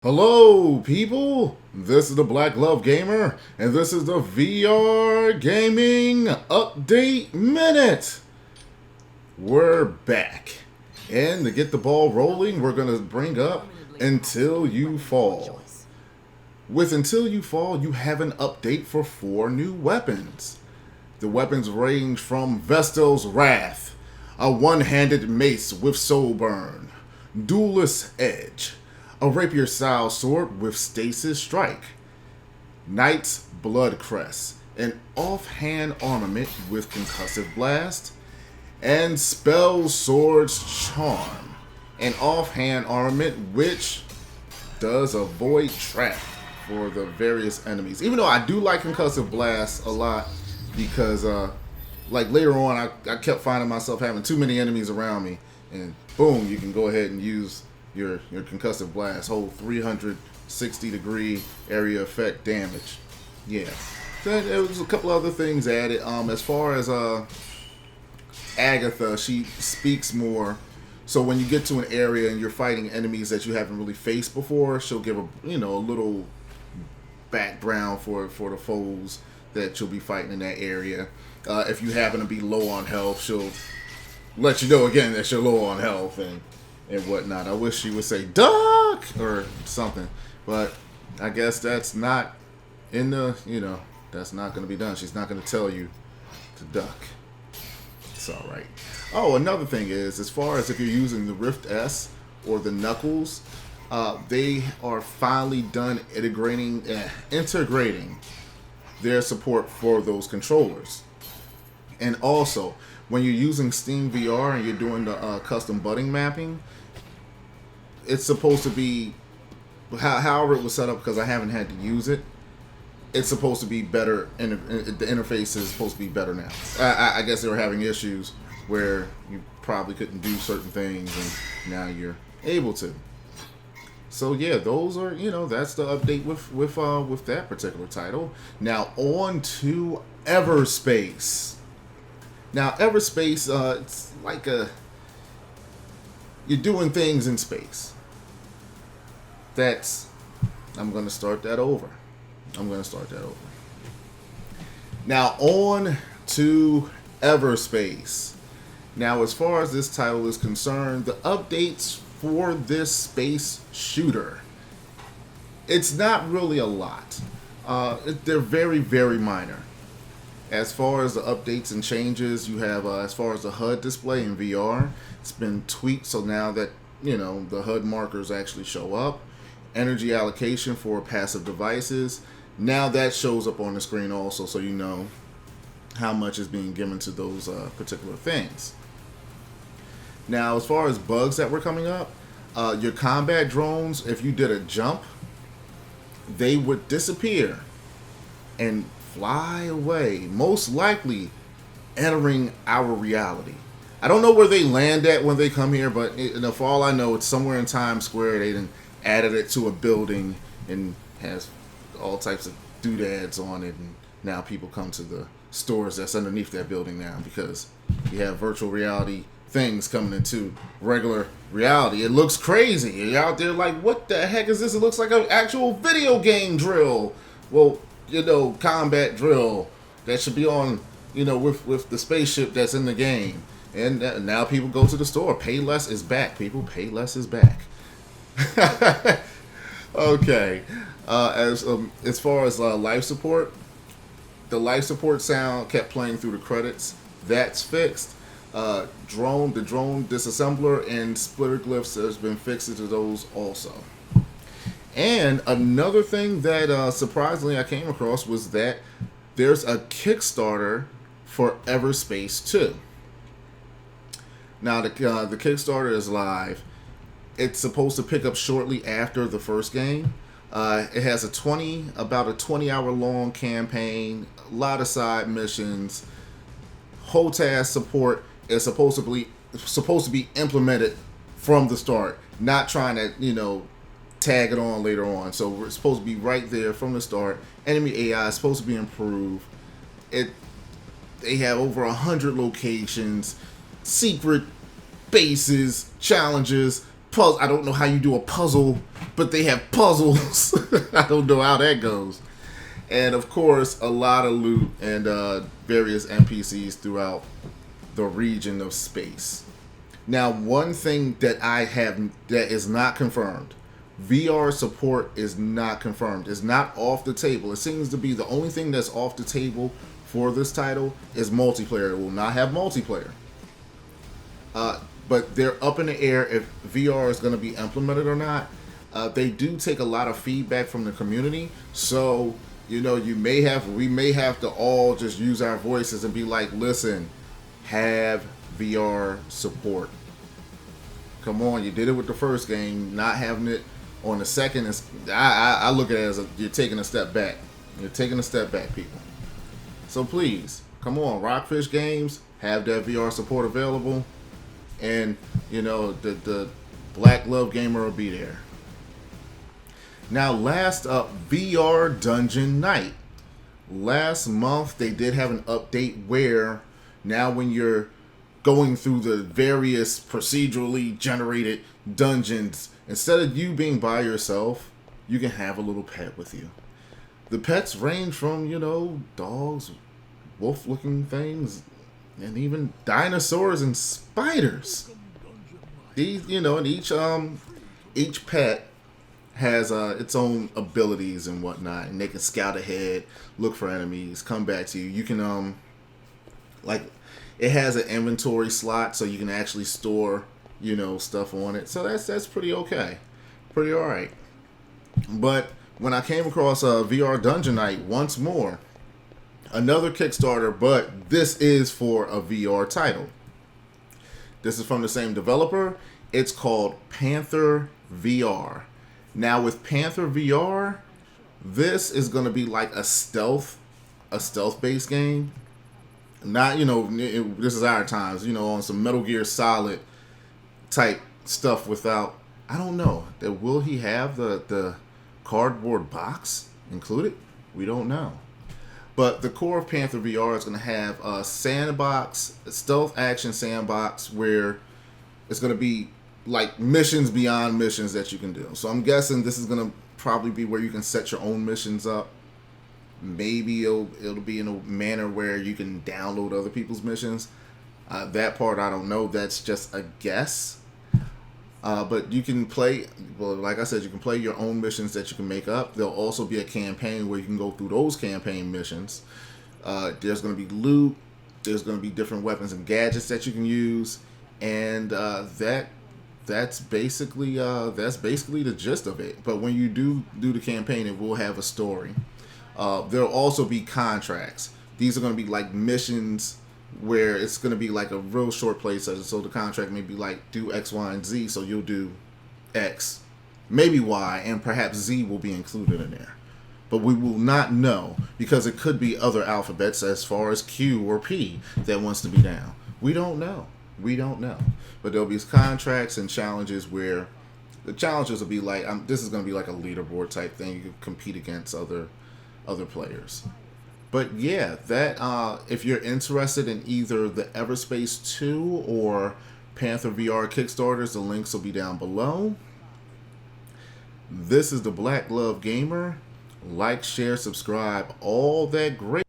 Hello, people! This is the Black Glove Gamer, and this is the VR Gaming Update Minute! We're back. And to get the ball rolling, we're going to bring up Until You Fall. With Until You Fall, you have an update for 4 new weapons. The weapons range from Vestal's Wrath, a one-handed mace with soul burn, Duelist's Edge, a rapier-style sword with stasis strike, Knight's Blood Crest, an offhand armament with concussive blast, and Spell Sword's Charm, an offhand armament which does avoid trap for the various enemies. Even though I do like concussive blast a lot because like later on I kept finding myself having too many enemies around me, and boom, you can go ahead and use your concussive blast, whole 360-degree area effect damage. Yeah. Then there was a couple other things added. As far as Agatha, she speaks more. So when you get to an area and you're fighting enemies that you haven't really faced before, she'll give a little background for the foes that you'll be fighting in that area. If you happen to be low on health, she'll let you know again that you're low on health and whatnot. I wish she would say duck or something, but I guess that's not in the, that's not going to be done. She's not going to tell you to duck. It's all right. Oh, another thing is, as far as if you're using the Rift S or the Knuckles, they are finally done integrating their support for those controllers. And also, when you're using Steam VR and you're doing the custom button mapping, it's supposed to be, however it was set up, because I haven't had to use it, it's supposed to be better, and the interface is supposed to be better now. I guess they were having issues where you probably couldn't do certain things, and now you're able to. So yeah, those are, that's the update with that particular title. Now on to Everspace. Now Everspace, it's like you're doing things in space. I'm going to start that over. Now on to Everspace. Now as far as this title is concerned, the updates for this space shooter, it's not really a lot. They're very, very minor. As far as the updates and changes, you have as far as the HUD display in VR, it's been tweaked so now that the HUD markers actually show up. Energy allocation for passive devices, now that shows up on the screen also, so you know how much is being given to those particular things. Now as far as bugs that were coming up, your combat drones, if you did a jump, they would disappear and fly away, most likely entering our reality. I don't know where they land at when they come here, but for all I know, it's somewhere in Times Square. They added it to a building and has all types of doodads on it, and now people come to the stores that's underneath that building now because you have virtual reality things coming into regular reality. It looks crazy. You're out there like, what the heck is this? It looks like an actual video game drill. Well, combat drill that should be on, with the spaceship that's in the game. And now people go to the store. Pay less is back, people. Pay less is back. Okay. As far as life support, the life support sound kept playing through the credits. That's fixed. The drone disassembler and splitter glyphs has been fixed to those also. And another thing that surprisingly I came across was that there's a Kickstarter for Everspace 2. Now the Kickstarter is live. It's supposed to pick up shortly after the first game. It has about a 20-hour long campaign, a lot of side missions. Whole task support is supposed to be implemented from the start, not trying to tag it on later on. So we're supposed to be right there from the start. Enemy AI is supposed to be improved. They have over 100 locations, secret bases, challenges, puzzle. I don't know how you do a puzzle, but they have puzzles. I don't know how that goes. And of course, a lot of loot and various NPCs throughout the region of space. Now, one thing that I have that is not confirmed, VR support is not confirmed. It's not off the table. It seems to be the only thing that's off the table for this title is multiplayer. It will not have multiplayer. But they're up in the air if VR is going to be implemented or not. They do take a lot of feedback from the community, so we may have to all just use our voices and be like, listen, have VR support. Come on, you did it with the first game. Not having it on the second is, I look at it as you're taking a step back. You're taking a step back, people. So please, come on, Rockfish Games, have that VR support available, and the Black Glove Gamer will be there. Now, last up, VR Dungeon Night. Last month, they did have an update where now when you're going through the various procedurally generated dungeons, instead of you being by yourself, you can have a little pet with you. The pets range from, dogs, wolf-looking things, and even dinosaurs and spiders. These, and each pet has its own abilities and whatnot, and they can scout ahead, look for enemies, come back to you. You can it has an inventory slot, so you can actually store stuff on it. So that's pretty okay, pretty all right. But when I came across VR Dungeon Night once more, another Kickstarter, but this is for a VR title. This is from the same developer. It's called Panther VR. Now with Panther VR, this is going to be like a stealth-based game. Not, this is our times, on some Metal Gear Solid type stuff without, I don't know. Will he have the cardboard box included? We don't know. But the core of Panther VR is going to have a sandbox, a stealth action sandbox where it's going to be like missions beyond missions that you can do. So I'm guessing this is going to probably be where you can set your own missions up. Maybe it'll be in a manner where you can download other people's missions. That part I don't know. That's just a guess. But you can play, well, like I said, you can play your own missions that you can make up. There'll also be a campaign where you can go through those campaign missions. There's going to be loot. There's going to be different weapons and gadgets that you can use, and that's basically the gist of it. But when you do the campaign, it will have a story. There'll also be contracts. These are going to be like missions where it's going to be like a real short play session. So the contract may be like, do X, Y, and Z. So you'll do X, maybe Y, and perhaps Z will be included in there. But we will not know, because it could be other alphabets as far as Q or P that wants to be down. We don't know. But there'll be contracts and challenges where the challenges will be like, this is going to be like a leaderboard type thing. You can compete against other players. But yeah, that if you're interested in either the Everspace 2 or Panther VR Kickstarters, the links will be down below. This is the Black Glove Gamer. Like, share, subscribe, all that great.